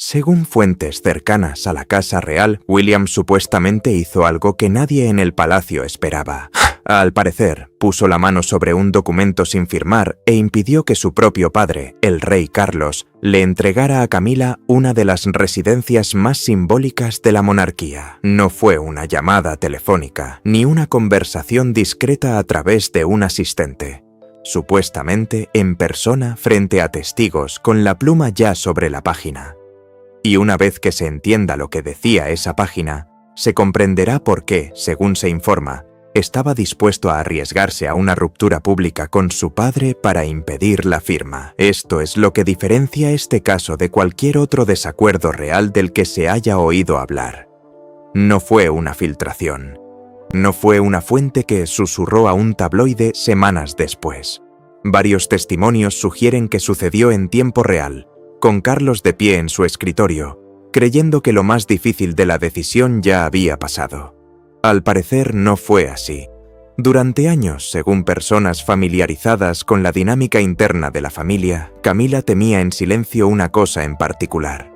Según fuentes cercanas a la Casa Real, William supuestamente hizo algo que nadie en el palacio esperaba. Al parecer, puso la mano sobre un documento sin firmar e impidió que su propio padre, el rey Carlos, le entregara a Camila una de las residencias más simbólicas de la monarquía. No fue una llamada telefónica, ni una conversación discreta a través de un asistente. Supuestamente en persona frente a testigos con la pluma ya sobre la página. Y una vez que se entienda lo que decía esa página, se comprenderá por qué, según se informa, estaba dispuesto a arriesgarse a una ruptura pública con su padre para impedir la firma. Esto es lo que diferencia este caso de cualquier otro desacuerdo real del que se haya oído hablar. No fue una filtración. No fue una fuente que susurró a un tabloide semanas después. Varios testimonios sugieren que sucedió en tiempo real, con Carlos de pie en su escritorio, creyendo que lo más difícil de la decisión ya había pasado. Al parecer no fue así. Durante años, según personas familiarizadas con la dinámica interna de la familia, Camila temía en silencio una cosa en particular.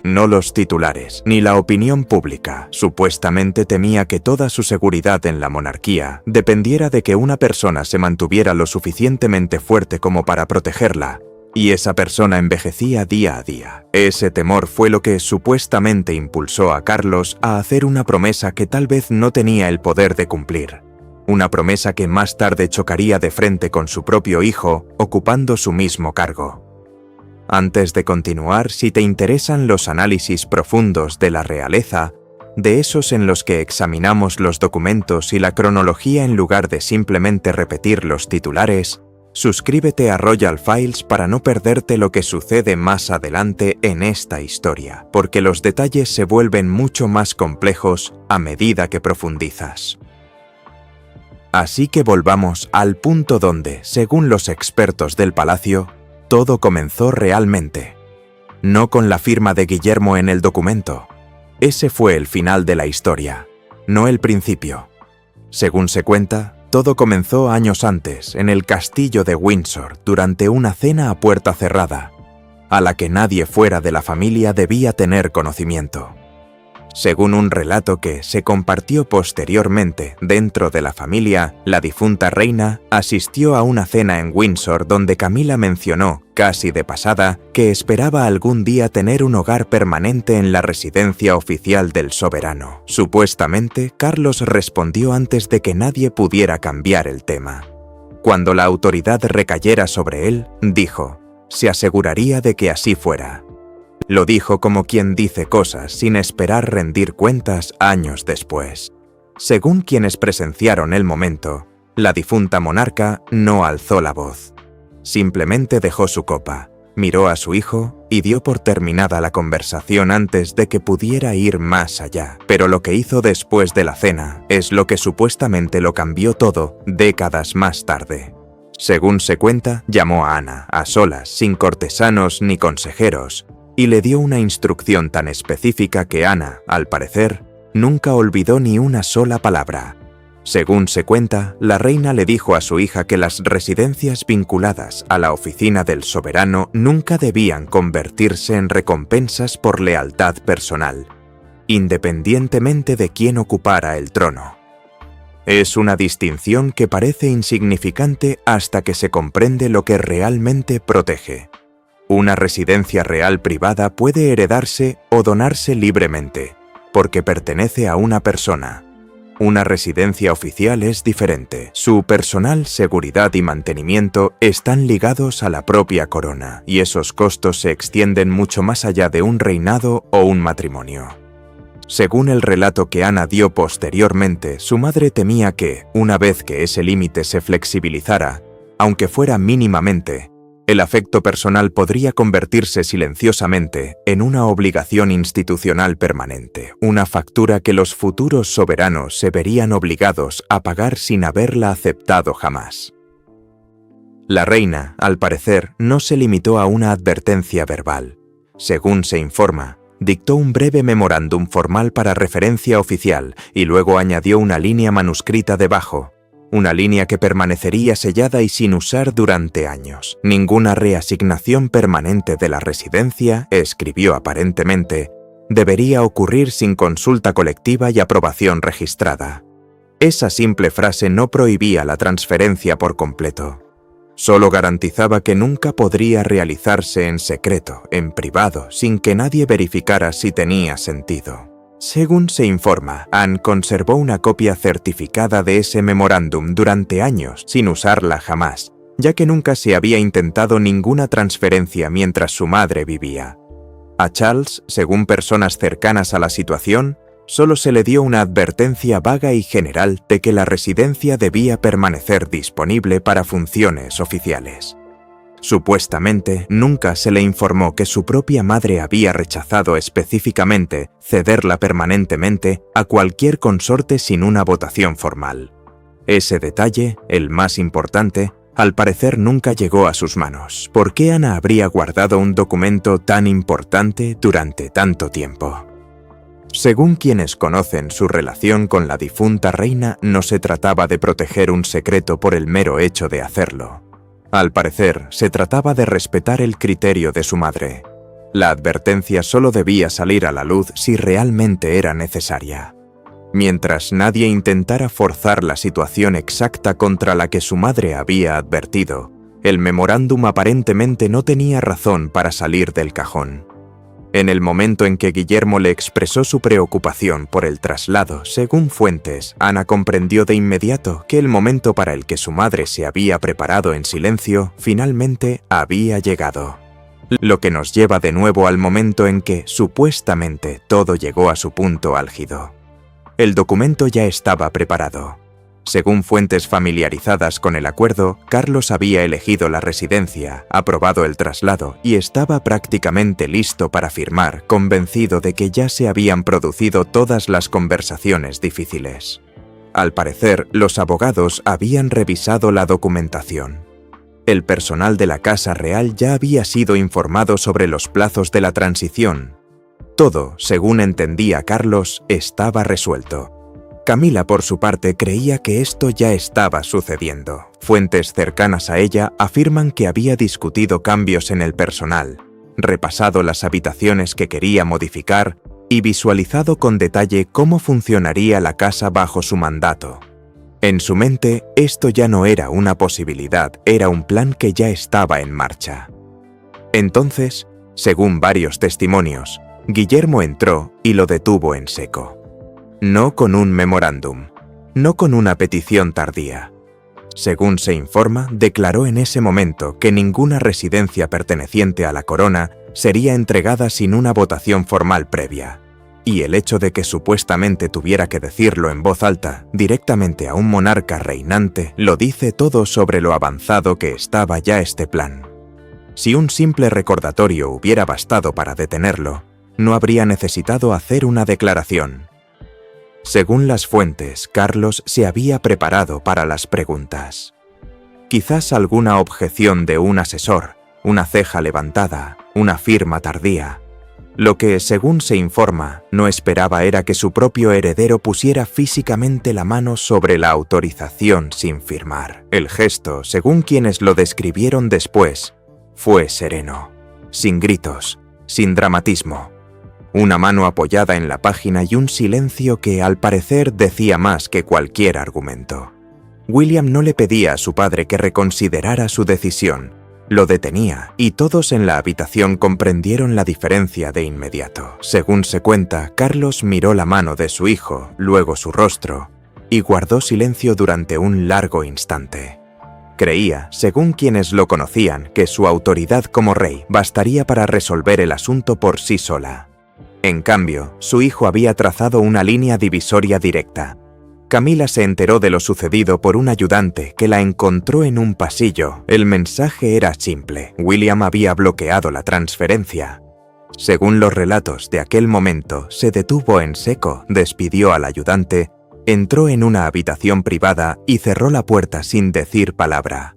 No los titulares, ni la opinión pública. Supuestamente temía que toda su seguridad en la monarquía dependiera de que una persona se mantuviera lo suficientemente fuerte como para protegerla, y esa persona envejecía día a día. Ese temor fue lo que supuestamente impulsó a Carlos a hacer una promesa que tal vez no tenía el poder de cumplir. Una promesa que más tarde chocaría de frente con su propio hijo, ocupando su mismo cargo. Antes de continuar, si te interesan los análisis profundos de la realeza, de esos en los que examinamos los documentos y la cronología en lugar de simplemente repetir los titulares, suscríbete a Royal Files para no perderte lo que sucede más adelante en esta historia, porque los detalles se vuelven mucho más complejos a medida que profundizas. Así que volvamos al punto donde, según los expertos del palacio, todo comenzó realmente. No con la firma de Guillermo en el documento. Ese fue el final de la historia, no el principio. Según se cuenta, todo comenzó años antes, en el castillo de Windsor, durante una cena a puerta cerrada, a la que nadie fuera de la familia debía tener conocimiento. Según un relato que se compartió posteriormente dentro de la familia, la difunta reina asistió a una cena en Windsor donde Camila mencionó, casi de pasada, que esperaba algún día tener un hogar permanente en la residencia oficial del soberano. Supuestamente, Carlos respondió antes de que nadie pudiera cambiar el tema. Cuando la autoridad recayera sobre él, dijo, se aseguraría de que así fuera. Lo dijo como quien dice cosas sin esperar rendir cuentas años después. Según quienes presenciaron el momento, la difunta monarca no alzó la voz. Simplemente dejó su copa, miró a su hijo y dio por terminada la conversación antes de que pudiera ir más allá. Pero lo que hizo después de la cena es lo que supuestamente lo cambió todo décadas más tarde. Según se cuenta, llamó a Ana, a solas, sin cortesanos ni consejeros, y le dio una instrucción tan específica que Ana, al parecer, nunca olvidó ni una sola palabra. Según se cuenta, la reina le dijo a su hija que las residencias vinculadas a la oficina del soberano nunca debían convertirse en recompensas por lealtad personal, independientemente de quién ocupara el trono. Es una distinción que parece insignificante hasta que se comprende lo que realmente protege. Una residencia real privada puede heredarse o donarse libremente, porque pertenece a una persona. Una residencia oficial es diferente. Su personal, seguridad y mantenimiento están ligados a la propia corona, y esos costos se extienden mucho más allá de un reinado o un matrimonio. Según el relato que Ana dio posteriormente, su madre temía que, una vez que ese límite se flexibilizara, aunque fuera mínimamente, el afecto personal podría convertirse silenciosamente en una obligación institucional permanente, una factura que los futuros soberanos se verían obligados a pagar sin haberla aceptado jamás. La reina, al parecer, no se limitó a una advertencia verbal. Según se informa, dictó un breve memorándum formal para referencia oficial y luego añadió una línea manuscrita debajo, una línea que permanecería sellada y sin usar durante años. Ninguna reasignación permanente de la residencia, escribió aparentemente, debería ocurrir sin consulta colectiva y aprobación registrada. Esa simple frase no prohibía la transferencia por completo. Solo garantizaba que nunca podría realizarse en secreto, en privado, sin que nadie verificara si tenía sentido. Según se informa, Anne conservó una copia certificada de ese memorándum durante años sin usarla jamás, ya que nunca se había intentado ninguna transferencia mientras su madre vivía. A Charles, según personas cercanas a la situación, solo se le dio una advertencia vaga y general de que la residencia debía permanecer disponible para funciones oficiales. Supuestamente, nunca se le informó que su propia madre había rechazado específicamente cederla permanentemente a cualquier consorte sin una votación formal. Ese detalle, el más importante, al parecer nunca llegó a sus manos. ¿Por qué Ana habría guardado un documento tan importante durante tanto tiempo? Según quienes conocen su relación con la difunta reina, no se trataba de proteger un secreto por el mero hecho de hacerlo. Al parecer, se trataba de respetar el criterio de su madre. La advertencia solo debía salir a la luz si realmente era necesaria. Mientras nadie intentara forzar la situación exacta contra la que su madre había advertido, el memorándum aparentemente no tenía razón para salir del cajón. En el momento en que Guillermo le expresó su preocupación por el traslado, según fuentes, Ana comprendió de inmediato que el momento para el que su madre se había preparado en silencio finalmente había llegado. Lo que nos lleva de nuevo al momento en que, supuestamente, todo llegó a su punto álgido. El documento ya estaba preparado. Según fuentes familiarizadas con el acuerdo, Carlos había elegido la residencia, aprobado el traslado y estaba prácticamente listo para firmar, convencido de que ya se habían producido todas las conversaciones difíciles. Al parecer, los abogados habían revisado la documentación. El personal de la Casa Real ya había sido informado sobre los plazos de la transición. Todo, según entendía Carlos, estaba resuelto. Camila, por su parte, creía que esto ya estaba sucediendo. Fuentes cercanas a ella afirman que había discutido cambios en el personal, repasado las habitaciones que quería modificar y visualizado con detalle cómo funcionaría la casa bajo su mandato. En su mente, esto ya no era una posibilidad, era un plan que ya estaba en marcha. Entonces, según varios testimonios, Guillermo entró y lo detuvo en seco. No con un memorándum, no con una petición tardía. Según se informa, declaró en ese momento que ninguna residencia perteneciente a la corona sería entregada sin una votación formal previa, y el hecho de que supuestamente tuviera que decirlo en voz alta directamente a un monarca reinante lo dice todo sobre lo avanzado que estaba ya este plan. Si un simple recordatorio hubiera bastado para detenerlo, no habría necesitado hacer una declaración. Según las fuentes, Carlos se había preparado para las preguntas. Quizás alguna objeción de un asesor, una ceja levantada, una firma tardía. Lo que, según se informa, no esperaba era que su propio heredero pusiera físicamente la mano sobre la autorización sin firmar. El gesto, según quienes lo describieron después, fue sereno, sin gritos, sin dramatismo. Una mano apoyada en la página y un silencio que, al parecer, decía más que cualquier argumento. William no le pedía a su padre que reconsiderara su decisión, lo detenía, y todos en la habitación comprendieron la diferencia de inmediato. Según se cuenta, Carlos miró la mano de su hijo, luego su rostro, y guardó silencio durante un largo instante. Creía, según quienes lo conocían, que su autoridad como rey bastaría para resolver el asunto por sí sola. En cambio, su hijo había trazado una línea divisoria directa. Camila se enteró de lo sucedido por un ayudante que la encontró en un pasillo. El mensaje era simple. William había bloqueado la transferencia. Según los relatos de aquel momento, se detuvo en seco, despidió al ayudante, entró en una habitación privada y cerró la puerta sin decir palabra.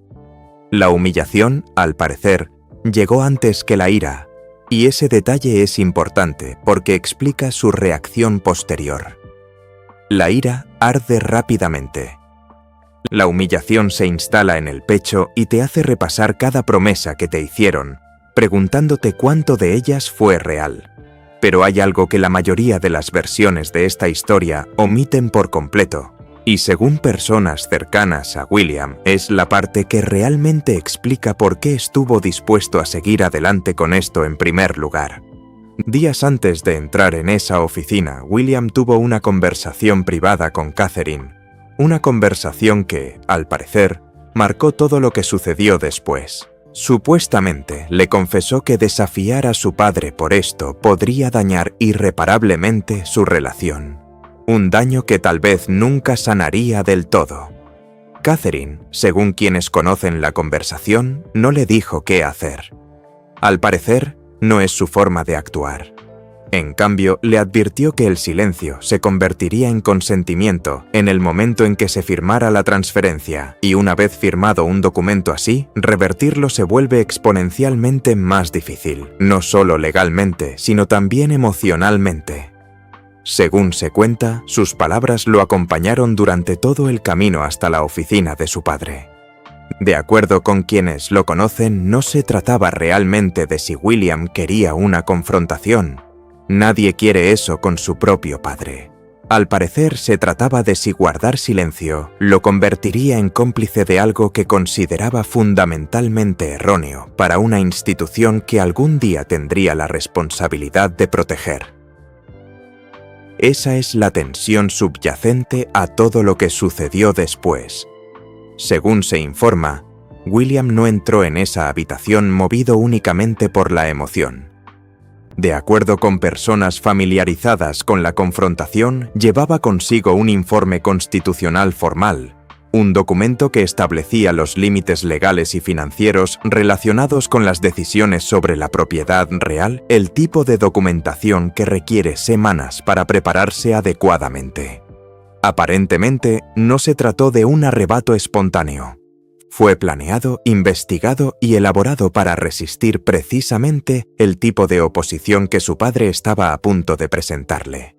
La humillación, al parecer, llegó antes que la ira. Y ese detalle es importante porque explica su reacción posterior. La ira arde rápidamente. La humillación se instala en el pecho y te hace repasar cada promesa que te hicieron, preguntándote cuánto de ellas fue real. Pero hay algo que la mayoría de las versiones de esta historia omiten por completo, y según personas cercanas a William, es la parte que realmente explica por qué estuvo dispuesto a seguir adelante con esto en primer lugar. Días antes de entrar en esa oficina, William tuvo una conversación privada con Catherine, una conversación que, al parecer, marcó todo lo que sucedió después. Supuestamente, le confesó que desafiar a su padre por esto podría dañar irreparablemente su relación. Un daño que tal vez nunca sanaría del todo. Catherine, según quienes conocen la conversación, no le dijo qué hacer. Al parecer, no es su forma de actuar. En cambio, le advirtió que el silencio se convertiría en consentimiento en el momento en que se firmara la transferencia, y una vez firmado un documento así, revertirlo se vuelve exponencialmente más difícil, no solo legalmente, sino también emocionalmente. Según se cuenta, sus palabras lo acompañaron durante todo el camino hasta la oficina de su padre. De acuerdo con quienes lo conocen, no se trataba realmente de si William quería una confrontación. Nadie quiere eso con su propio padre. Al parecer se trataba de si guardar silencio lo convertiría en cómplice de algo que consideraba fundamentalmente erróneo para una institución que algún día tendría la responsabilidad de proteger. Esa es la tensión subyacente a todo lo que sucedió después. Según se informa, William no entró en esa habitación movido únicamente por la emoción. De acuerdo con personas familiarizadas con la confrontación, llevaba consigo un informe constitucional formal, un documento que establecía los límites legales y financieros relacionados con las decisiones sobre la propiedad real, el tipo de documentación que requiere semanas para prepararse adecuadamente. Aparentemente, no se trató de un arrebato espontáneo. Fue planeado, investigado y elaborado para resistir precisamente el tipo de oposición que su padre estaba a punto de presentarle.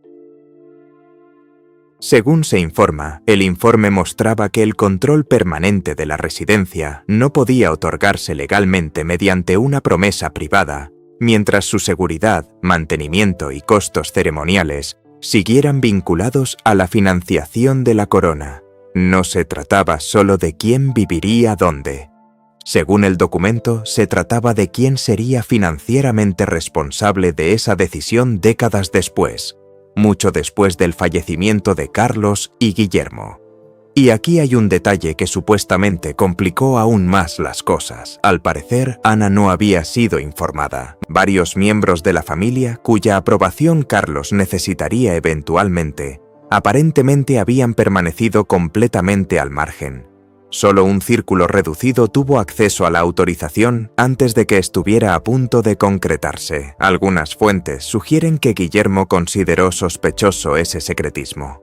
Según se informa, el informe mostraba que el control permanente de la residencia no podía otorgarse legalmente mediante una promesa privada, mientras su seguridad, mantenimiento y costos ceremoniales siguieran vinculados a la financiación de la corona. No se trataba solo de quién viviría dónde. Según el documento, se trataba de quién sería financieramente responsable de esa decisión décadas después, mucho después del fallecimiento de Carlos y Guillermo. Y aquí hay un detalle que supuestamente complicó aún más las cosas. Al parecer, Ana no había sido informada. Varios miembros de la familia, cuya aprobación Carlos necesitaría eventualmente, aparentemente habían permanecido completamente al margen. Solo un círculo reducido tuvo acceso a la autorización antes de que estuviera a punto de concretarse. Algunas fuentes sugieren que Guillermo consideró sospechoso ese secretismo.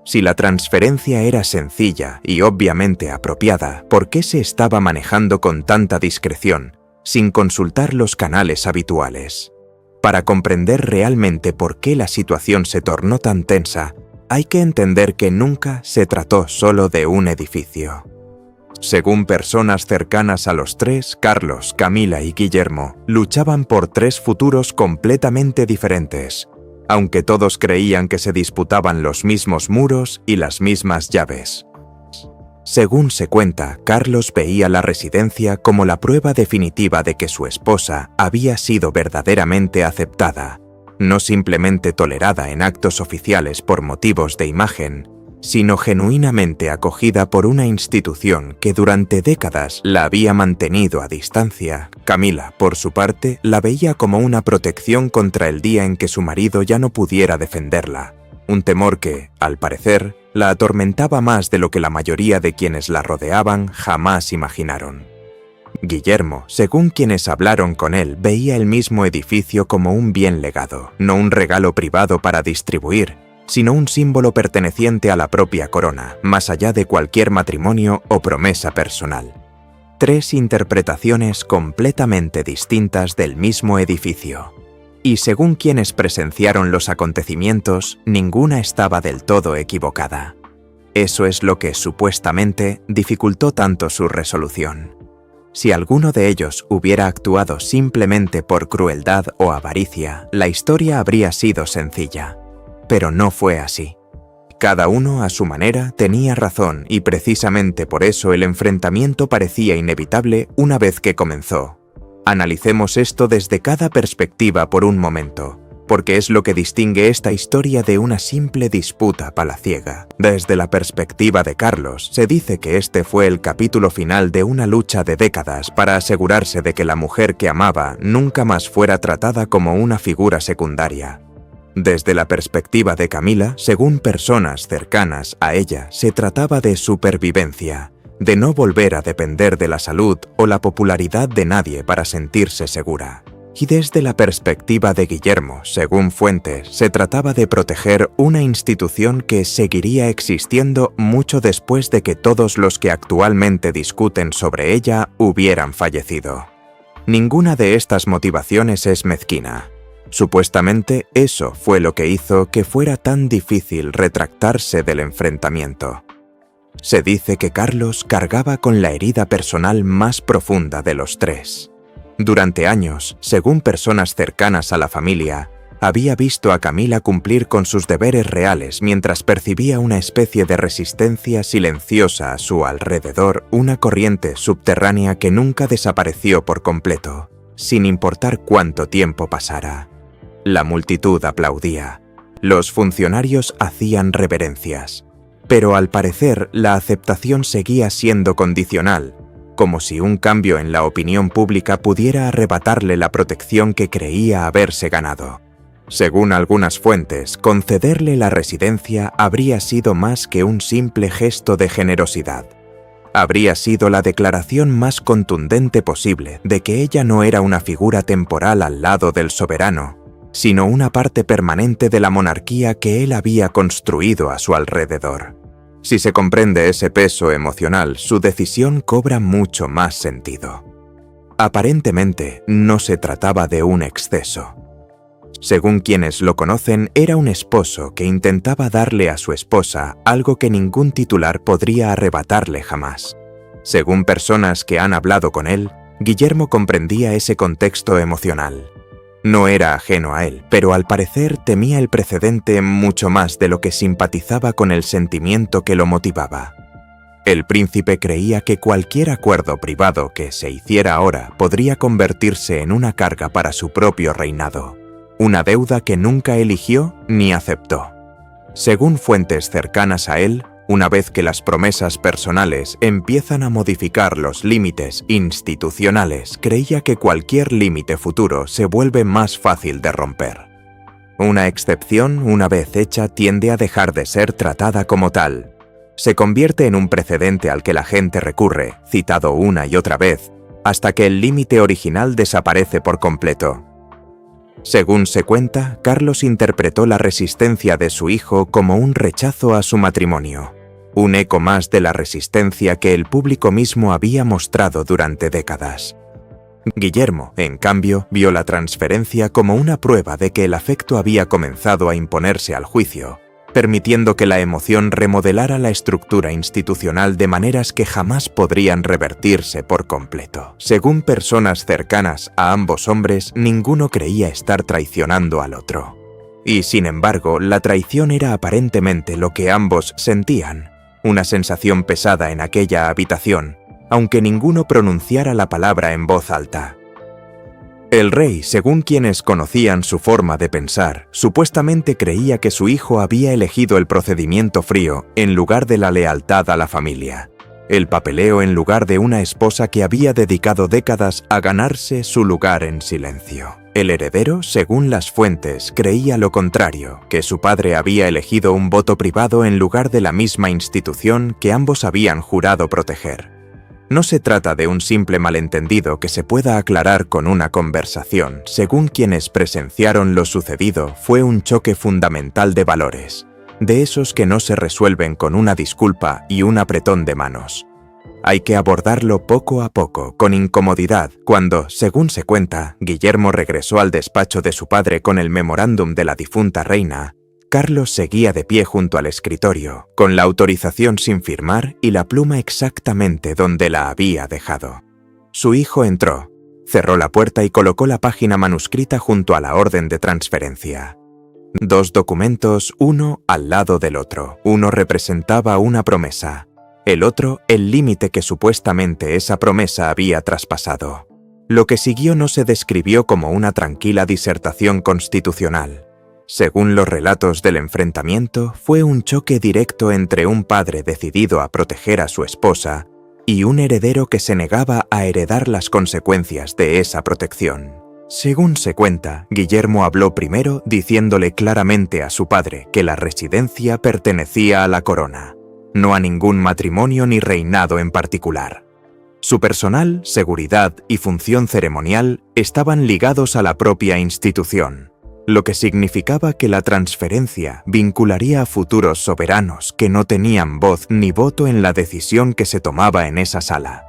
Si la transferencia era sencilla y obviamente apropiada, ¿por qué se estaba manejando con tanta discreción, sin consultar los canales habituales? Para comprender realmente por qué la situación se tornó tan tensa, hay que entender que nunca se trató solo de un edificio. Según personas cercanas a los tres, Carlos, Camila y Guillermo luchaban por tres futuros completamente diferentes, aunque todos creían que se disputaban los mismos muros y las mismas llaves. Según se cuenta, Carlos veía la residencia como la prueba definitiva de que su esposa había sido verdaderamente aceptada, no simplemente tolerada en actos oficiales por motivos de imagen, sino genuinamente acogida por una institución que durante décadas la había mantenido a distancia. Camila, por su parte, la veía como una protección contra el día en que su marido ya no pudiera defenderla, un temor que, al parecer, la atormentaba más de lo que la mayoría de quienes la rodeaban jamás imaginaron. Guillermo, según quienes hablaron con él, veía el mismo edificio como un bien legado, no un regalo privado para distribuir, sino un símbolo perteneciente a la propia corona, más allá de cualquier matrimonio o promesa personal. Tres interpretaciones completamente distintas del mismo edificio. Y según quienes presenciaron los acontecimientos, ninguna estaba del todo equivocada. Eso es lo que, supuestamente, dificultó tanto su resolución. Si alguno de ellos hubiera actuado simplemente por crueldad o avaricia, la historia habría sido sencilla. Pero no fue así. Cada uno, a su manera, tenía razón y precisamente por eso el enfrentamiento parecía inevitable una vez que comenzó. Analicemos esto desde cada perspectiva por un momento, porque es lo que distingue esta historia de una simple disputa palaciega. Desde la perspectiva de Carlos, se dice que este fue el capítulo final de una lucha de décadas para asegurarse de que la mujer que amaba nunca más fuera tratada como una figura secundaria. Desde la perspectiva de Camila, según personas cercanas a ella, se trataba de supervivencia, de no volver a depender de la salud o la popularidad de nadie para sentirse segura. Y desde la perspectiva de Guillermo, según fuentes, se trataba de proteger una institución que seguiría existiendo mucho después de que todos los que actualmente discuten sobre ella hubieran fallecido. Ninguna de estas motivaciones es mezquina. Supuestamente, eso fue lo que hizo que fuera tan difícil retractarse del enfrentamiento. Se dice que Carlos cargaba con la herida personal más profunda de los tres. Durante años, según personas cercanas a la familia, había visto a Camila cumplir con sus deberes reales mientras percibía una especie de resistencia silenciosa a su alrededor, una corriente subterránea que nunca desapareció por completo, sin importar cuánto tiempo pasara. La multitud aplaudía. Los funcionarios hacían reverencias. Pero al parecer, la aceptación seguía siendo condicional, como si un cambio en la opinión pública pudiera arrebatarle la protección que creía haberse ganado. Según algunas fuentes, concederle la residencia habría sido más que un simple gesto de generosidad. Habría sido la declaración más contundente posible de que ella no era una figura temporal al lado del soberano, sino una parte permanente de la monarquía que él había construido a su alrededor. Si se comprende ese peso emocional, su decisión cobra mucho más sentido. Aparentemente, no se trataba de un exceso. Según quienes lo conocen, era un esposo que intentaba darle a su esposa algo que ningún titular podría arrebatarle jamás. Según personas que han hablado con él, Guillermo comprendía ese contexto emocional. No era ajeno a él, pero al parecer temía el precedente mucho más de lo que simpatizaba con el sentimiento que lo motivaba. El príncipe creía que cualquier acuerdo privado que se hiciera ahora podría convertirse en una carga para su propio reinado, una deuda que nunca eligió ni aceptó. Según fuentes cercanas a él, una vez que las promesas personales empiezan a modificar los límites institucionales, creía que cualquier límite futuro se vuelve más fácil de romper. Una excepción, una vez hecha, tiende a dejar de ser tratada como tal. Se convierte en un precedente al que la gente recurre, citado una y otra vez, hasta que el límite original desaparece por completo. Según se cuenta, Carlos interpretó la resistencia de su hijo como un rechazo a su matrimonio, un eco más de la resistencia que el público mismo había mostrado durante décadas. Guillermo, en cambio, vio la transferencia como una prueba de que el afecto había comenzado a imponerse al juicio, permitiendo que la emoción remodelara la estructura institucional de maneras que jamás podrían revertirse por completo. Según personas cercanas a ambos hombres, ninguno creía estar traicionando al otro. Y sin embargo, la traición era aparentemente lo que ambos sentían, una sensación pesada en aquella habitación, aunque ninguno pronunciara la palabra en voz alta. El rey, según quienes conocían su forma de pensar, supuestamente creía que su hijo había elegido el procedimiento frío en lugar de la lealtad a la familia, el papeleo en lugar de una esposa que había dedicado décadas a ganarse su lugar en silencio. El heredero, según las fuentes, creía lo contrario, que su padre había elegido un voto privado en lugar de la misma institución que ambos habían jurado proteger. No se trata de un simple malentendido que se pueda aclarar con una conversación. Según quienes presenciaron lo sucedido, fue un choque fundamental de valores, de esos que no se resuelven con una disculpa y un apretón de manos. Hay que abordarlo poco a poco, con incomodidad. Cuando, según se cuenta, Guillermo regresó al despacho de su padre con el memorándum de la difunta reina, Carlos seguía de pie junto al escritorio, con la autorización sin firmar y la pluma exactamente donde la había dejado. Su hijo entró, cerró la puerta y colocó la página manuscrita junto a la orden de transferencia. 2 documentos, uno al lado del otro. Uno representaba una promesa, el otro el límite que supuestamente esa promesa había traspasado. Lo que siguió no se describió como una tranquila disertación constitucional. Según los relatos del enfrentamiento, fue un choque directo entre un padre decidido a proteger a su esposa y un heredero que se negaba a heredar las consecuencias de esa protección. Según se cuenta, Guillermo habló primero diciéndole claramente a su padre que la residencia pertenecía a la corona, no a ningún matrimonio ni reinado en particular. Su personal, seguridad y función ceremonial estaban ligados a la propia institución, lo que significaba que la transferencia vincularía a futuros soberanos que no tenían voz ni voto en la decisión que se tomaba en esa sala.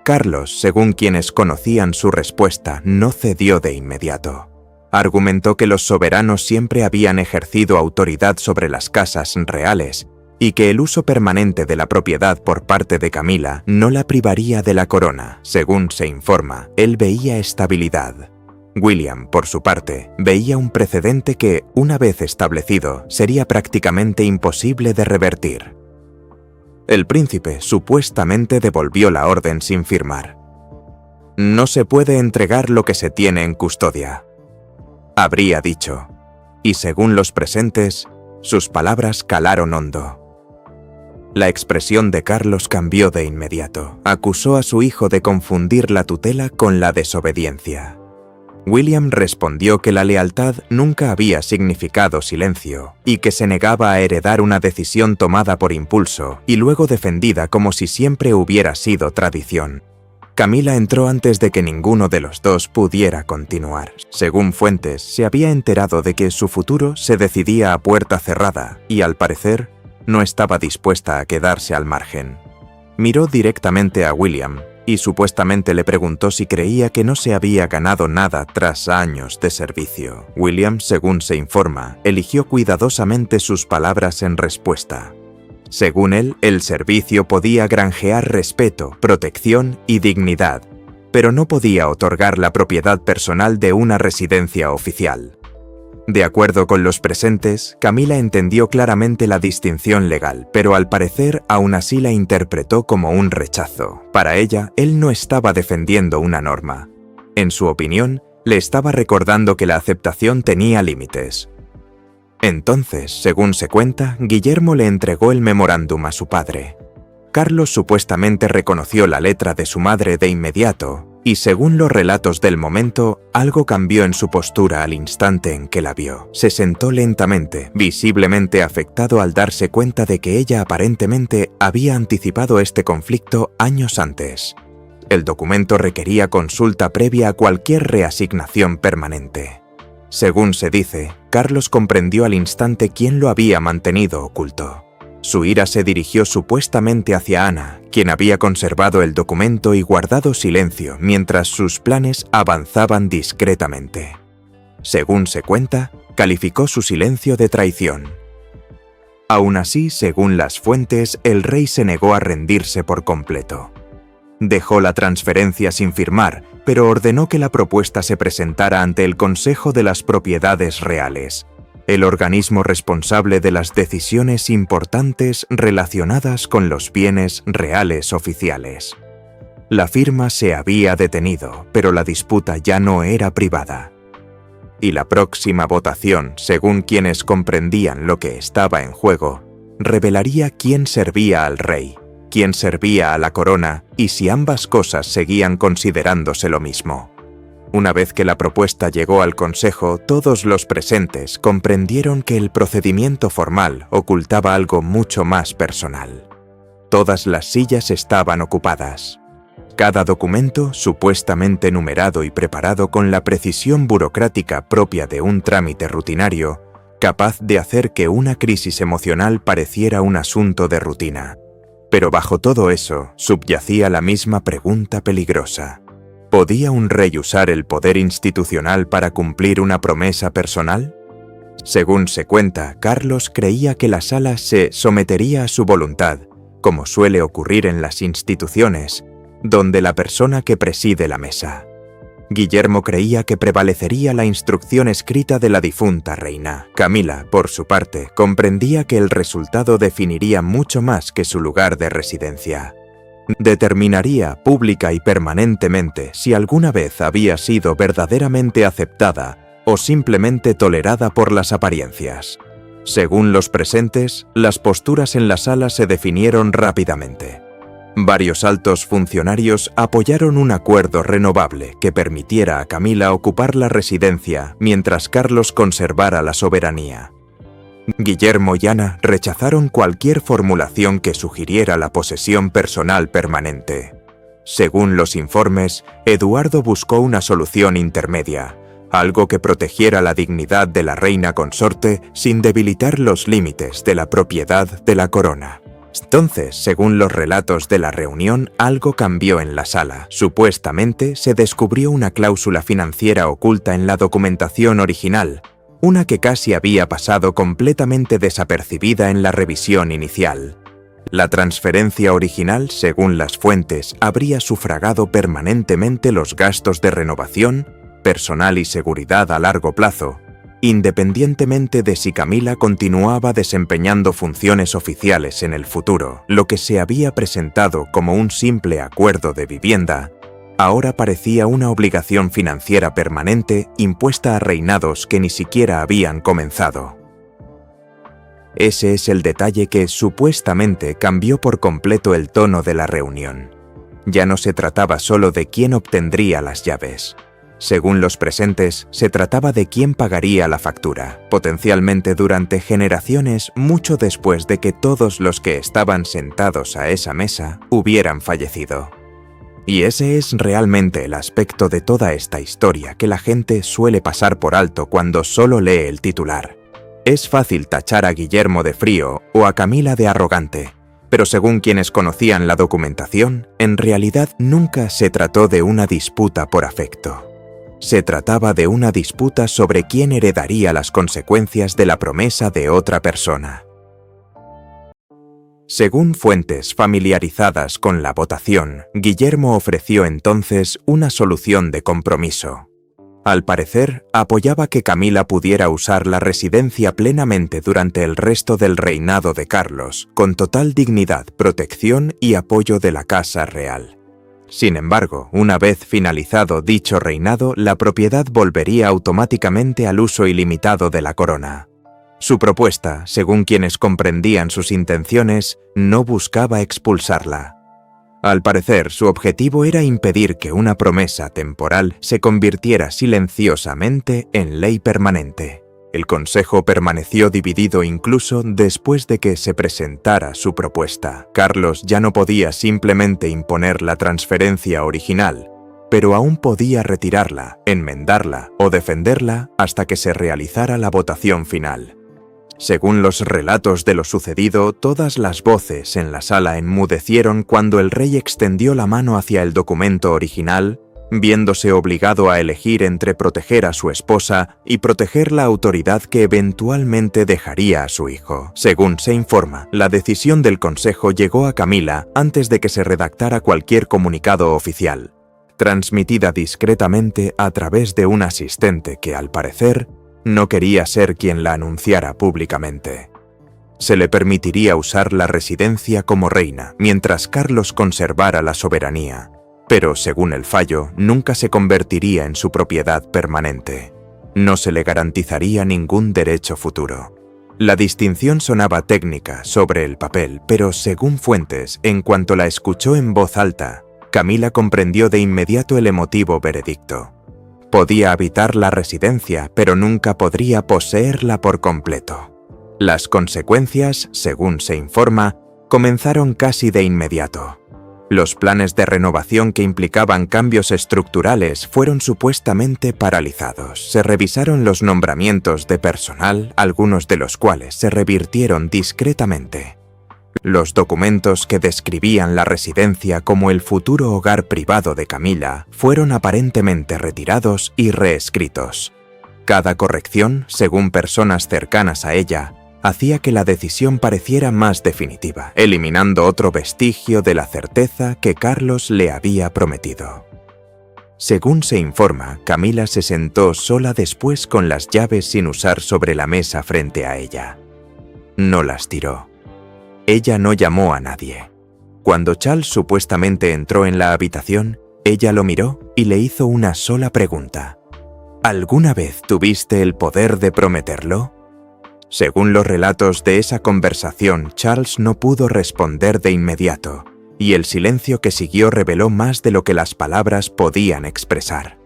Carlos, según quienes conocían su respuesta, no cedió de inmediato. Argumentó que los soberanos siempre habían ejercido autoridad sobre las casas reales y que el uso permanente de la propiedad por parte de Camila no la privaría de la corona. Según se informa, él veía estabilidad. William, por su parte, veía un precedente que, una vez establecido, sería prácticamente imposible de revertir. El príncipe supuestamente devolvió la orden sin firmar. «No se puede entregar lo que se tiene en custodia», habría dicho, y según los presentes, sus palabras calaron hondo. La expresión de Carlos cambió de inmediato. Acusó a su hijo de confundir la tutela con la desobediencia. William respondió que la lealtad nunca había significado silencio y que se negaba a heredar una decisión tomada por impulso y luego defendida como si siempre hubiera sido tradición. Camila entró antes de que ninguno de los dos pudiera continuar. Según fuentes, se había enterado de que su futuro se decidía a puerta cerrada y, al parecer, no estaba dispuesta a quedarse al margen. Miró directamente a William y supuestamente le preguntó si creía que no se había ganado nada tras años de servicio. William, según se informa, eligió cuidadosamente sus palabras en respuesta. Según él, el servicio podía granjear respeto, protección y dignidad, pero no podía otorgar la propiedad personal de una residencia oficial. De acuerdo con los presentes, Camila entendió claramente la distinción legal, pero al parecer aún así la interpretó como un rechazo. Para ella, él no estaba defendiendo una norma. En su opinión, le estaba recordando que la aceptación tenía límites. Entonces, según se cuenta, Guillermo le entregó el memorándum a su padre. Carlos supuestamente reconoció la letra de su madre de inmediato, y según los relatos del momento, algo cambió en su postura al instante en que la vio. Se sentó lentamente, visiblemente afectado al darse cuenta de que ella aparentemente había anticipado este conflicto años antes. El documento requería consulta previa a cualquier reasignación permanente. Según se dice, Carlos comprendió al instante quién lo había mantenido oculto. Su ira se dirigió supuestamente hacia Ana, quien había conservado el documento y guardado silencio mientras sus planes avanzaban discretamente. Según se cuenta, calificó su silencio de traición. Aún así, según las fuentes, el rey se negó a rendirse por completo. Dejó la transferencia sin firmar, pero ordenó que la propuesta se presentara ante el Consejo de las Propiedades Reales, el organismo responsable de las decisiones importantes relacionadas con los bienes reales oficiales. La firma se había detenido, pero la disputa ya no era privada. Y la próxima votación, según quienes comprendían lo que estaba en juego, revelaría quién servía al rey, quién servía a la corona y si ambas cosas seguían considerándose lo mismo. Una vez que la propuesta llegó al Consejo, todos los presentes comprendieron que el procedimiento formal ocultaba algo mucho más personal. Todas las sillas estaban ocupadas. Cada documento, supuestamente numerado y preparado con la precisión burocrática propia de un trámite rutinario, capaz de hacer que una crisis emocional pareciera un asunto de rutina. Pero bajo todo eso subyacía la misma pregunta peligrosa. ¿Podía un rey usar el poder institucional para cumplir una promesa personal? Según se cuenta, Carlos creía que la sala se sometería a su voluntad, como suele ocurrir en las instituciones, donde la persona que preside la mesa. Guillermo creía que prevalecería la instrucción escrita de la difunta reina. Camila, por su parte, comprendía que el resultado definiría mucho más que su lugar de residencia. Determinaría pública y permanentemente si alguna vez había sido verdaderamente aceptada o simplemente tolerada por las apariencias. Según los presentes, las posturas en la sala se definieron rápidamente. Varios altos funcionarios apoyaron un acuerdo renovable que permitiera a Camila ocupar la residencia mientras Carlos conservara la soberanía. Guillermo y Ana rechazaron cualquier formulación que sugiriera la posesión personal permanente. Según los informes, Eduardo buscó una solución intermedia, algo que protegiera la dignidad de la reina consorte sin debilitar los límites de la propiedad de la corona. Entonces, según los relatos de la reunión, algo cambió en la sala. Supuestamente, se descubrió una cláusula financiera oculta en la documentación original, una que casi había pasado completamente desapercibida en la revisión inicial. La transferencia original, según las fuentes, habría sufragado permanentemente los gastos de renovación, personal y seguridad a largo plazo, independientemente de si Camila continuaba desempeñando funciones oficiales en el futuro. Lo que se había presentado como un simple acuerdo de vivienda, ahora parecía una obligación financiera permanente impuesta a reinados que ni siquiera habían comenzado. Ese es el detalle que supuestamente cambió por completo el tono de la reunión. Ya no se trataba solo de quién obtendría las llaves. Según los presentes, se trataba de quién pagaría la factura, potencialmente durante generaciones, mucho después de que todos los que estaban sentados a esa mesa hubieran fallecido. Y ese es realmente el aspecto de toda esta historia que la gente suele pasar por alto cuando solo lee el titular. Es fácil tachar a Guillermo de frío o a Camila de arrogante, pero según quienes conocían la documentación, en realidad nunca se trató de una disputa por afecto. Se trataba de una disputa sobre quién heredaría las consecuencias de la promesa de otra persona. Según fuentes familiarizadas con la votación, Guillermo ofreció entonces una solución de compromiso. Al parecer, apoyaba que Camila pudiera usar la residencia plenamente durante el resto del reinado de Carlos, con total dignidad, protección y apoyo de la Casa Real. Sin embargo, una vez finalizado dicho reinado, la propiedad volvería automáticamente al uso ilimitado de la corona. Su propuesta, según quienes comprendían sus intenciones, no buscaba expulsarla. Al parecer, su objetivo era impedir que una promesa temporal se convirtiera silenciosamente en ley permanente. El Consejo permaneció dividido incluso después de que se presentara su propuesta. Carlos ya no podía simplemente imponer la transferencia original, pero aún podía retirarla, enmendarla o defenderla hasta que se realizara la votación final. Según los relatos de lo sucedido, todas las voces en la sala enmudecieron cuando el rey extendió la mano hacia el documento original, viéndose obligado a elegir entre proteger a su esposa y proteger la autoridad que eventualmente dejaría a su hijo. Según se informa, la decisión del Consejo llegó a Camila antes de que se redactara cualquier comunicado oficial, transmitida discretamente a través de un asistente que, al parecer, no quería ser quien la anunciara públicamente. Se le permitiría usar la residencia como reina, mientras Carlos conservara la soberanía, pero, según el fallo, nunca se convertiría en su propiedad permanente. No se le garantizaría ningún derecho futuro. La distinción sonaba técnica sobre el papel, pero según fuentes, en cuanto la escuchó en voz alta, Camila comprendió de inmediato el emotivo veredicto. Podía habitar la residencia, pero nunca podría poseerla por completo. Las consecuencias, según se informa, comenzaron casi de inmediato. Los planes de renovación que implicaban cambios estructurales fueron supuestamente paralizados. Se revisaron los nombramientos de personal, algunos de los cuales se revirtieron discretamente. Los documentos que describían la residencia como el futuro hogar privado de Camila fueron aparentemente retirados y reescritos. Cada corrección, según personas cercanas a ella, hacía que la decisión pareciera más definitiva, eliminando otro vestigio de la certeza que Carlos le había prometido. Según se informa, Camila se sentó sola después con las llaves sin usar sobre la mesa frente a ella. No las tiró. Ella no llamó a nadie. Cuando Charles supuestamente entró en la habitación, ella lo miró y le hizo una sola pregunta. ¿Alguna vez tuviste el poder de prometerlo? Según los relatos de esa conversación, Charles no pudo responder de inmediato, y el silencio que siguió reveló más de lo que las palabras podían expresar.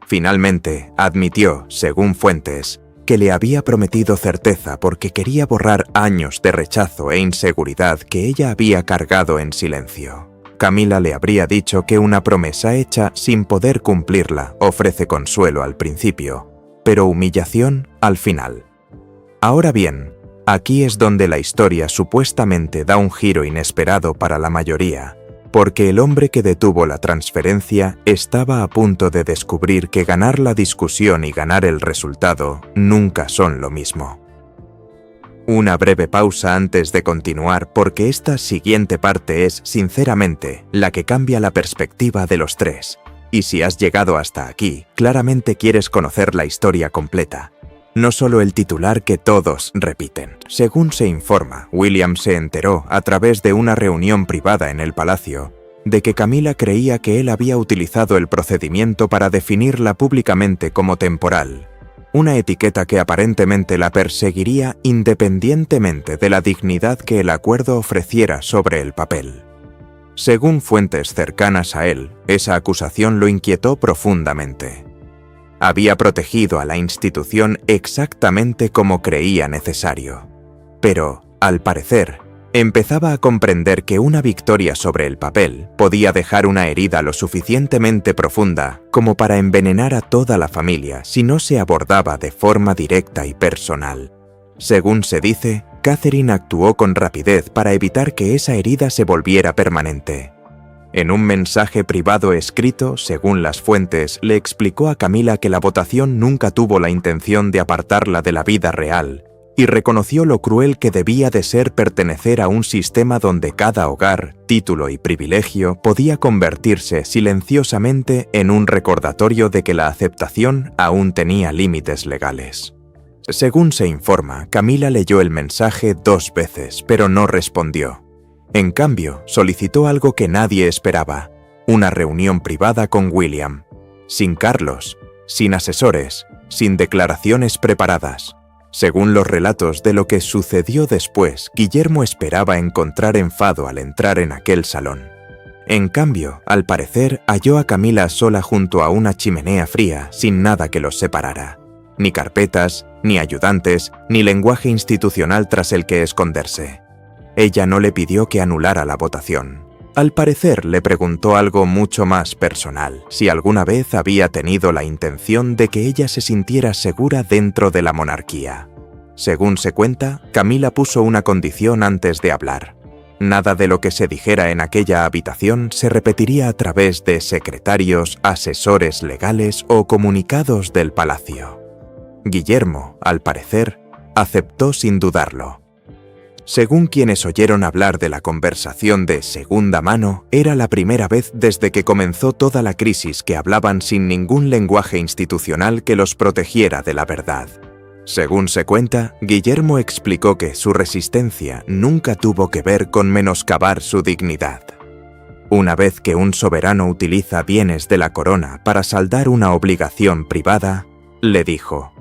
Finalmente, admitió, según fuentes, que le había prometido certeza porque quería borrar años de rechazo e inseguridad que ella había cargado en silencio. Camila le habría dicho que una promesa hecha sin poder cumplirla ofrece consuelo al principio, pero humillación al final. Ahora bien, aquí es donde la historia supuestamente da un giro inesperado para la mayoría, porque el hombre que detuvo la transferencia estaba a punto de descubrir que ganar la discusión y ganar el resultado nunca son lo mismo. Una breve pausa antes de continuar, porque esta siguiente parte es, sinceramente, la que cambia la perspectiva de los tres. Y si has llegado hasta aquí, claramente quieres conocer la historia completa. No solo el titular que todos repiten. Según se informa, William se enteró, a través de una reunión privada en el palacio, de que Camila creía que él había utilizado el procedimiento para definirla públicamente como temporal, una etiqueta que aparentemente la perseguiría independientemente de la dignidad que el acuerdo ofreciera sobre el papel. Según fuentes cercanas a él, esa acusación lo inquietó profundamente. Había protegido a la institución exactamente como creía necesario. Pero, al parecer, empezaba a comprender que una victoria sobre el papel podía dejar una herida lo suficientemente profunda como para envenenar a toda la familia si no se abordaba de forma directa y personal. Según se dice, Catherine actuó con rapidez para evitar que esa herida se volviera permanente. En un mensaje privado escrito, según las fuentes, le explicó a Camila que la votación nunca tuvo la intención de apartarla de la vida real, y reconoció lo cruel que debía de ser pertenecer a un sistema donde cada hogar, título y privilegio podía convertirse silenciosamente en un recordatorio de que la aceptación aún tenía límites legales. Según se informa, Camila leyó el mensaje 2 veces, pero no respondió. En cambio, solicitó algo que nadie esperaba, una reunión privada con William, sin Carlos, sin asesores, sin declaraciones preparadas. Según los relatos de lo que sucedió después, Guillermo esperaba encontrar enfado al entrar en aquel salón. En cambio, al parecer, halló a Camila sola junto a una chimenea fría, sin nada que los separara. Ni carpetas, ni ayudantes, ni lenguaje institucional tras el que esconderse. Ella no le pidió que anulara la votación. Al parecer, le preguntó algo mucho más personal, si alguna vez había tenido la intención de que ella se sintiera segura dentro de la monarquía. Según se cuenta, Camila puso una condición antes de hablar. Nada de lo que se dijera en aquella habitación se repetiría a través de secretarios, asesores legales o comunicados del palacio. Guillermo, al parecer, aceptó sin dudarlo. Según quienes oyeron hablar de la conversación de segunda mano, era la primera vez desde que comenzó toda la crisis que hablaban sin ningún lenguaje institucional que los protegiera de la verdad. Según se cuenta, Guillermo explicó que su resistencia nunca tuvo que ver con menoscabar su dignidad. Una vez que un soberano utiliza bienes de la corona para saldar una obligación privada, le dijo: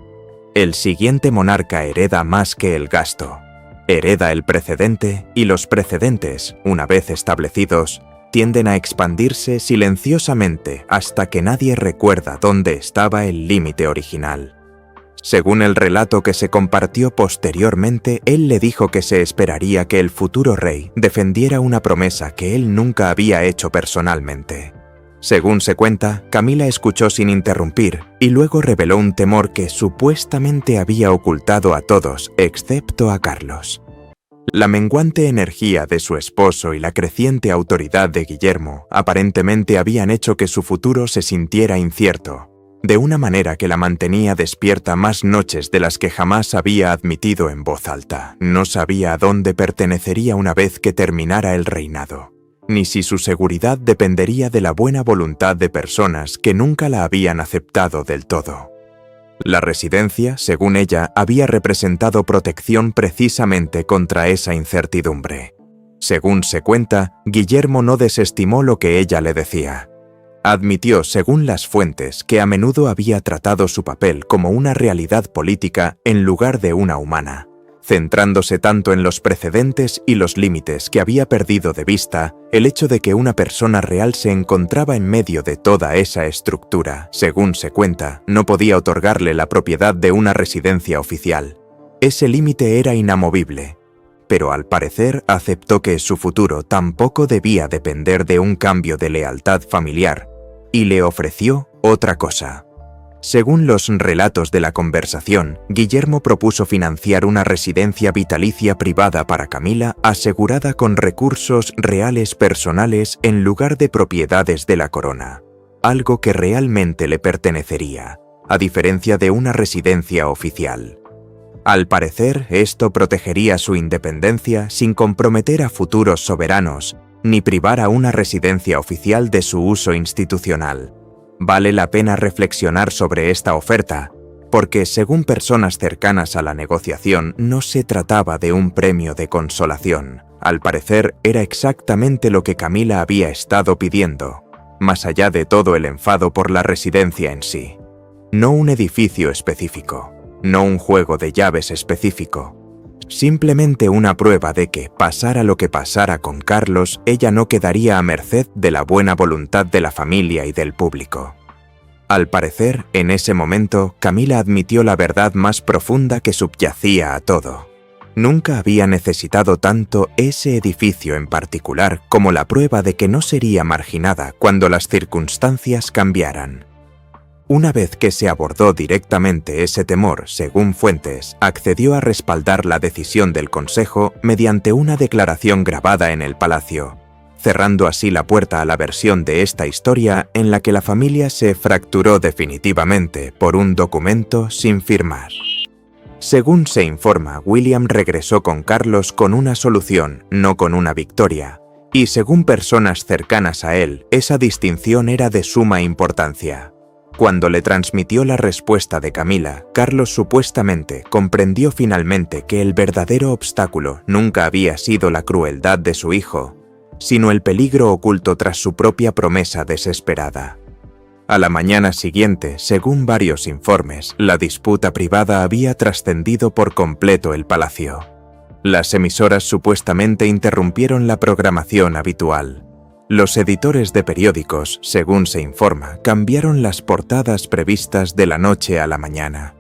el siguiente monarca hereda más que el gasto. Hereda el precedente y los precedentes, una vez establecidos, tienden a expandirse silenciosamente hasta que nadie recuerda dónde estaba el límite original. Según el relato que se compartió posteriormente, él le dijo que se esperaría que el futuro rey defendiera una promesa que él nunca había hecho personalmente. Según se cuenta, Camila escuchó sin interrumpir y luego reveló un temor que supuestamente había ocultado a todos, excepto a Carlos. La menguante energía de su esposo y la creciente autoridad de Guillermo aparentemente habían hecho que su futuro se sintiera incierto, de una manera que la mantenía despierta más noches de las que jamás había admitido en voz alta. No sabía a dónde pertenecería una vez que terminara el reinado, ni si su seguridad dependería de la buena voluntad de personas que nunca la habían aceptado del todo. La residencia, según ella, había representado protección precisamente contra esa incertidumbre. Según se cuenta, Guillermo no desestimó lo que ella le decía. Admitió, según las fuentes, que a menudo había tratado su papel como una realidad política en lugar de una humana, centrándose tanto en los precedentes y los límites que había perdido de vista el hecho de que una persona real se encontraba en medio de toda esa estructura. Según se cuenta, no podía otorgarle la propiedad de una residencia oficial. Ese límite era inamovible, pero al parecer aceptó que su futuro tampoco debía depender de un cambio de lealtad familiar, y le ofreció otra cosa. Según los relatos de la conversación, Guillermo propuso financiar una residencia vitalicia privada para Camila asegurada con recursos reales personales en lugar de propiedades de la corona, algo que realmente le pertenecería, a diferencia de una residencia oficial. Al parecer, esto protegería su independencia sin comprometer a futuros soberanos, ni privar a una residencia oficial de su uso institucional. Vale la pena reflexionar sobre esta oferta, porque según personas cercanas a la negociación, no se trataba de un premio de consolación. Al parecer, era exactamente lo que Camila había estado pidiendo, más allá de todo el enfado por la residencia en sí. No un edificio específico, no un juego de llaves específico, simplemente una prueba de que, pasara lo que pasara con Carlos, ella no quedaría a merced de la buena voluntad de la familia y del público. Al parecer, en ese momento, Camila admitió la verdad más profunda que subyacía a todo. Nunca había necesitado tanto ese edificio en particular como la prueba de que no sería marginada cuando las circunstancias cambiaran. Una vez que se abordó directamente ese temor, según fuentes, accedió a respaldar la decisión del Consejo mediante una declaración grabada en el palacio, cerrando así la puerta a la versión de esta historia en la que la familia se fracturó definitivamente por un documento sin firmar. Según se informa, William regresó con Carlos con una solución, no con una victoria, y según personas cercanas a él, esa distinción era de suma importancia. Cuando le transmitió la respuesta de Camila, Carlos supuestamente comprendió finalmente que el verdadero obstáculo nunca había sido la crueldad de su hijo, sino el peligro oculto tras su propia promesa desesperada. A la mañana siguiente, según varios informes, la disputa privada había trascendido por completo el palacio. Las emisoras supuestamente interrumpieron la programación habitual. Los editores de periódicos, según se informa, cambiaron las portadas previstas de la noche a la mañana.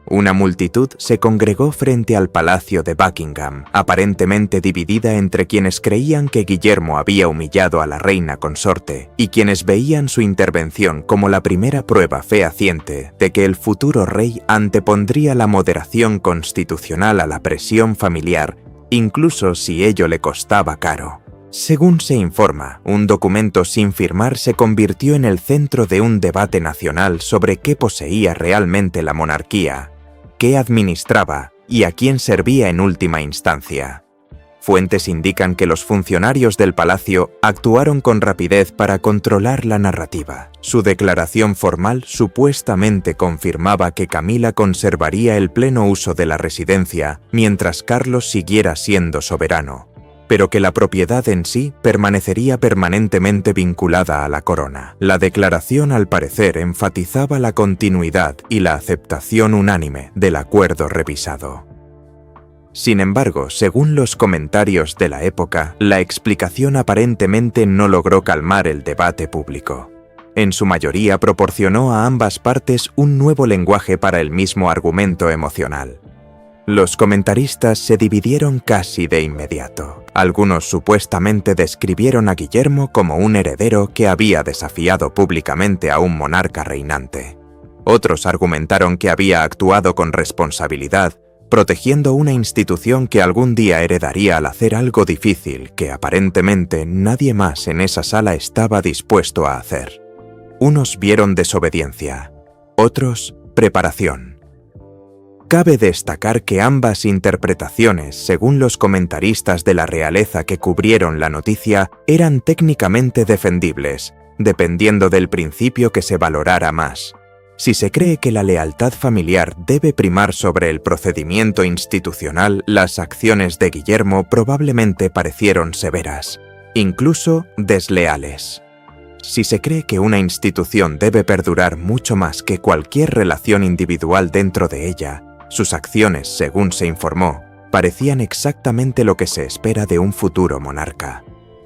Una multitud se congregó frente al Palacio de Buckingham, aparentemente dividida entre quienes creían que Guillermo había humillado a la reina consorte y quienes veían su intervención como la primera prueba fehaciente de que el futuro rey antepondría la moderación constitucional a la presión familiar, incluso si ello le costaba caro. Según se informa, un documento sin firmar se convirtió en el centro de un debate nacional sobre qué poseía realmente la monarquía, qué administraba y a quién servía en última instancia. Fuentes indican que los funcionarios del palacio actuaron con rapidez para controlar la narrativa. Su declaración formal supuestamente confirmaba que Camila conservaría el pleno uso de la residencia mientras Carlos siguiera siendo soberano, pero que la propiedad en sí permanecería permanentemente vinculada a la corona. La declaración, al parecer, enfatizaba la continuidad y la aceptación unánime del acuerdo revisado. Sin embargo, según los comentarios de la época, la explicación aparentemente no logró calmar el debate público. En su mayoría proporcionó a ambas partes un nuevo lenguaje para el mismo argumento emocional. Los comentaristas se dividieron casi de inmediato. Algunos supuestamente describieron a Guillermo como un heredero que había desafiado públicamente a un monarca reinante. Otros argumentaron que había actuado con responsabilidad, protegiendo una institución que algún día heredaría al hacer algo difícil que aparentemente nadie más en esa sala estaba dispuesto a hacer. Unos vieron desobediencia, otros, preparación. Cabe destacar que ambas interpretaciones, según los comentaristas de la realeza que cubrieron la noticia, eran técnicamente defendibles, dependiendo del principio que se valorara más. Si se cree que la lealtad familiar debe primar sobre el procedimiento institucional, las acciones de Guillermo probablemente parecieron severas, incluso desleales. Si se cree que una institución debe perdurar mucho más que cualquier relación individual dentro de ella, sus acciones, según se informó, parecían exactamente lo que se espera de un futuro monarca.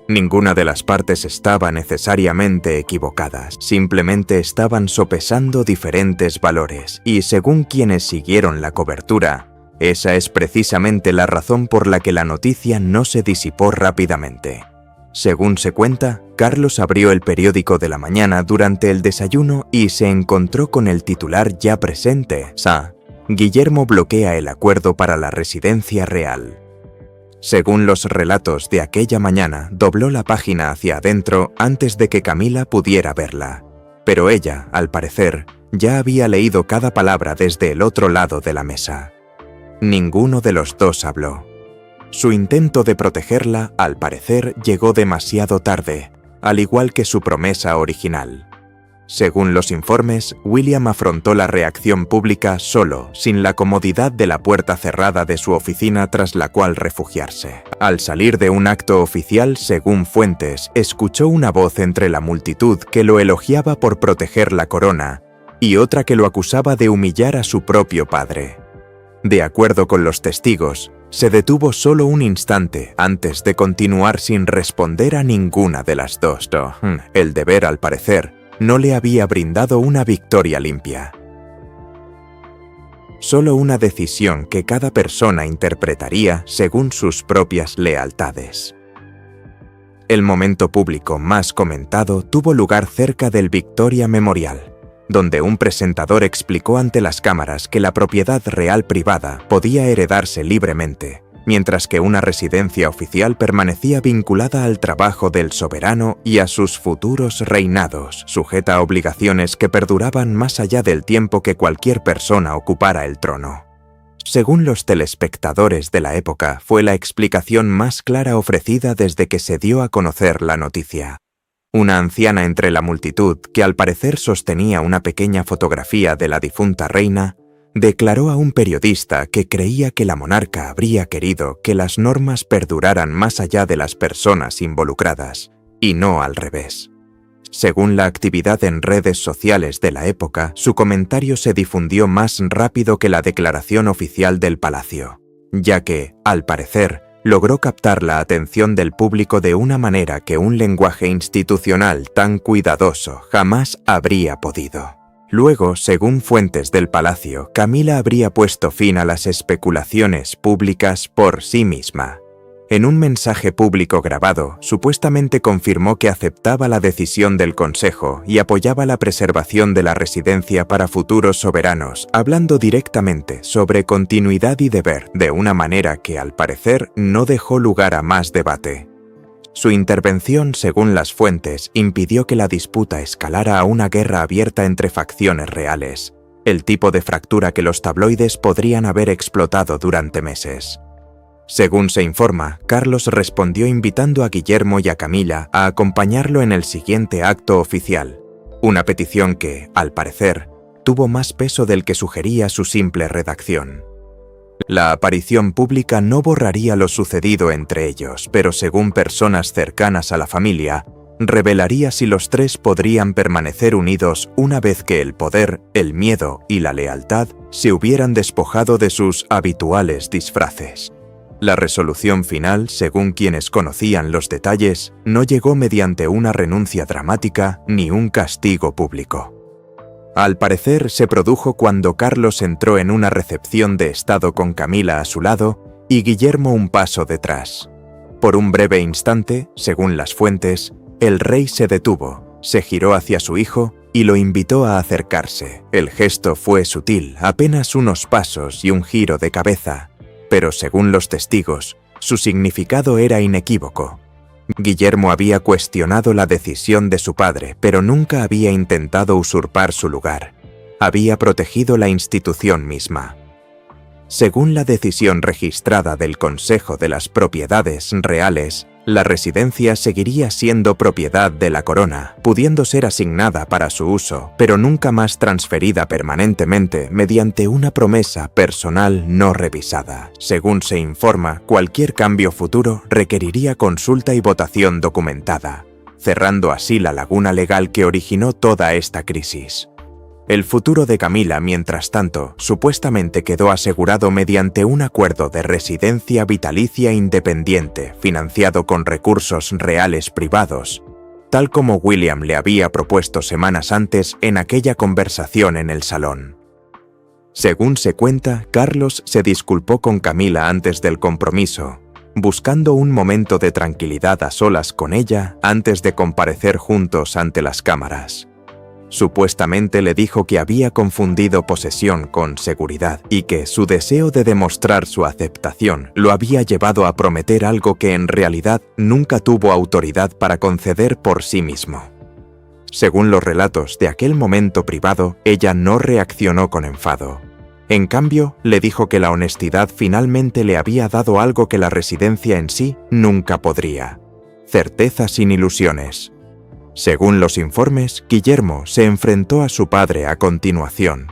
Ninguna de las partes estaba necesariamente equivocada, simplemente estaban sopesando diferentes valores, y según quienes siguieron la cobertura, esa es precisamente la razón por la que la noticia no se disipó rápidamente. Según se cuenta, Carlos abrió el periódico de la mañana durante el desayuno y se encontró con el titular ya presente: Guillermo bloquea el acuerdo para la residencia real. Según los relatos de aquella mañana, dobló la página hacia adentro antes de que Camila pudiera verla. Pero ella, al parecer, ya había leído cada palabra desde el otro lado de la mesa. Ninguno de los dos habló. Su intento de protegerla, al parecer, llegó demasiado tarde, al igual que su promesa original. Según los informes, William afrontó la reacción pública solo, sin la comodidad de la puerta cerrada de su oficina tras la cual refugiarse. Al salir de un acto oficial, según fuentes, escuchó una voz entre la multitud que lo elogiaba por proteger la corona, y otra que lo acusaba de humillar a su propio padre. De acuerdo con los testigos, se detuvo solo un instante antes de continuar sin responder a ninguna de las dos. El deber, al parecer, no le había brindado una victoria limpia. Solo una decisión que cada persona interpretaría según sus propias lealtades. El momento público más comentado tuvo lugar cerca del Victoria Memorial, donde un presentador explicó ante las cámaras que la propiedad real privada podía heredarse libremente, mientras que una residencia oficial permanecía vinculada al trabajo del soberano y a sus futuros reinados, sujeta a obligaciones que perduraban más allá del tiempo que cualquier persona ocupara el trono. Según los telespectadores de la época, fue la explicación más clara ofrecida desde que se dio a conocer la noticia. Una anciana entre la multitud, que al parecer sostenía una pequeña fotografía de la difunta reina, declaró a un periodista que creía que la monarca habría querido que las normas perduraran más allá de las personas involucradas, y no al revés. Según la actividad en redes sociales de la época, su comentario se difundió más rápido que la declaración oficial del palacio, ya que, al parecer, logró captar la atención del público de una manera que un lenguaje institucional tan cuidadoso jamás habría podido. Luego, según fuentes del palacio, Camila habría puesto fin a las especulaciones públicas por sí misma. En un mensaje público grabado, supuestamente confirmó que aceptaba la decisión del Consejo y apoyaba la preservación de la residencia para futuros soberanos, hablando directamente sobre continuidad y deber, de una manera que, al parecer, no dejó lugar a más debate. Su intervención, según las fuentes, impidió que la disputa escalara a una guerra abierta entre facciones reales, el tipo de fractura que los tabloides podrían haber explotado durante meses. Según se informa, Carlos respondió invitando a Guillermo y a Camila a acompañarlo en el siguiente acto oficial, una petición que, al parecer, tuvo más peso del que sugería su simple redacción. La aparición pública no borraría lo sucedido entre ellos, pero según personas cercanas a la familia, revelaría si los tres podrían permanecer unidos una vez que el poder, el miedo y la lealtad se hubieran despojado de sus habituales disfraces. La resolución final, según quienes conocían los detalles, no llegó mediante una renuncia dramática ni un castigo público. Al parecer, se produjo cuando Carlos entró en una recepción de estado con Camila a su lado y Guillermo un paso detrás. Por un breve instante, según las fuentes, el rey se detuvo, se giró hacia su hijo y lo invitó a acercarse. El gesto fue sutil, apenas unos pasos y un giro de cabeza, pero según los testigos, su significado era inequívoco. Guillermo había cuestionado la decisión de su padre, pero nunca había intentado usurpar su lugar. había protegido la institución misma. Según la decisión registrada del Consejo de las Propiedades Reales, la residencia seguiría siendo propiedad de la corona, pudiendo ser asignada para su uso, pero nunca más transferida permanentemente mediante una promesa personal no revisada. Según se informa, cualquier cambio futuro requeriría consulta y votación documentada, cerrando así la laguna legal que originó toda esta crisis. El futuro de Camila, mientras tanto, supuestamente quedó asegurado mediante un acuerdo de residencia vitalicia independiente financiado con recursos reales privados, tal como William le había propuesto semanas antes en aquella conversación en el salón. Según se cuenta, Carlos se disculpó con Camila antes del compromiso, buscando un momento de tranquilidad a solas con ella antes de comparecer juntos ante las cámaras. Supuestamente le dijo que había confundido posesión con seguridad y que su deseo de demostrar su aceptación lo había llevado a prometer algo que en realidad nunca tuvo autoridad para conceder por sí mismo. Según los relatos de aquel momento privado, ella no reaccionó con enfado. En cambio, le dijo que la honestidad finalmente le había dado algo que la residencia en sí nunca podría: certeza sin ilusiones. Según los informes, Guillermo se enfrentó a su padre a continuación.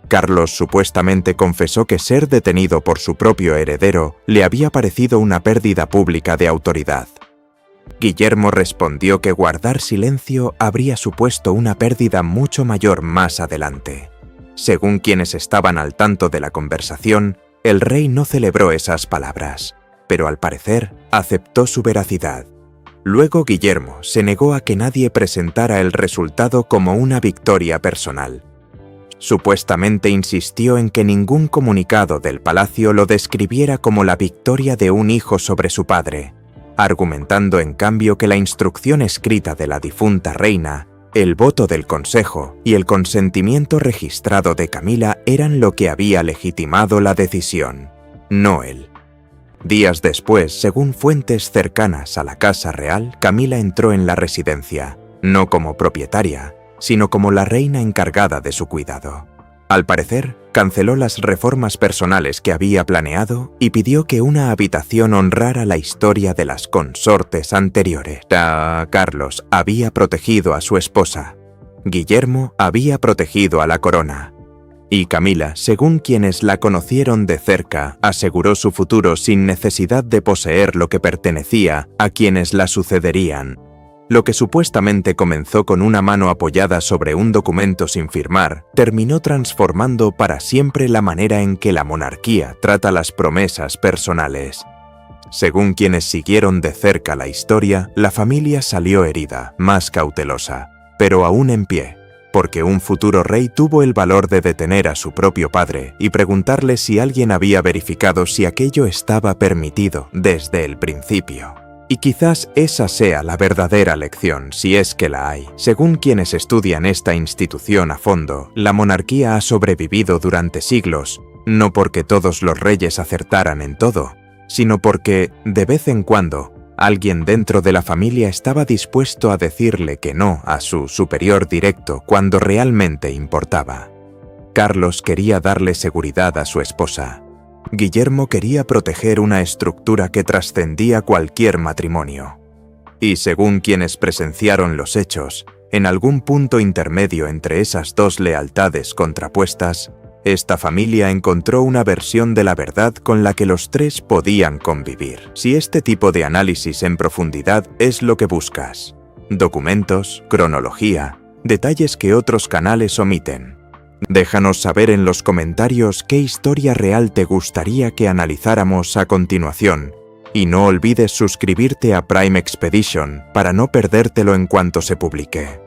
Carlos supuestamente confesó que ser detenido por su propio heredero le había parecido una pérdida pública de autoridad. Guillermo respondió que guardar silencio habría supuesto una pérdida mucho mayor más adelante. Según quienes estaban al tanto de la conversación, el rey no celebró esas palabras, pero al parecer aceptó su veracidad. Luego Guillermo se negó a que nadie presentara el resultado como una victoria personal. Supuestamente insistió en que ningún comunicado del palacio lo describiera como la victoria de un hijo sobre su padre, argumentando en cambio que la instrucción escrita de la difunta reina, el voto del consejo y el consentimiento registrado de Camila eran lo que había legitimado la decisión, no él. Días después, según fuentes cercanas a la Casa Real, Camila entró en la residencia, no como propietaria, sino como la reina encargada de su cuidado. Al parecer, canceló las reformas personales que había planeado y pidió que una habitación honrara la historia de las consortes anteriores. Carlos había protegido a su esposa. Guillermo había protegido a la corona. Y Camila, según quienes la conocieron de cerca, aseguró su futuro sin necesidad de poseer lo que pertenecía a quienes la sucederían. Lo que supuestamente comenzó con una mano apoyada sobre un documento sin firmar, terminó transformando para siempre la manera en que la monarquía trata las promesas personales. Según quienes siguieron de cerca la historia, la familia salió herida, más cautelosa, pero aún en pie, porque un futuro rey tuvo el valor de detener a su propio padre y preguntarle si alguien había verificado si aquello estaba permitido desde el principio. Y quizás esa sea la verdadera lección, si es que la hay. Según quienes estudian esta institución a fondo, la monarquía ha sobrevivido durante siglos, no porque todos los reyes acertaran en todo, sino porque, de vez en cuando, alguien dentro de la familia estaba dispuesto a decirle que no a su superior directo cuando realmente importaba. Carlos quería darle seguridad a su esposa. Guillermo quería proteger una estructura que trascendía cualquier matrimonio. Y según quienes presenciaron los hechos, en algún punto intermedio entre esas dos lealtades contrapuestas, esta familia encontró una versión de la verdad con la que los tres podían convivir. Si este tipo de análisis en profundidad es lo que buscas, documentos, cronología, detalles que otros canales omiten, déjanos saber en los comentarios qué historia real te gustaría que analizáramos a continuación, y no olvides suscribirte a Prime Expedition para no perdértelo en cuanto se publique.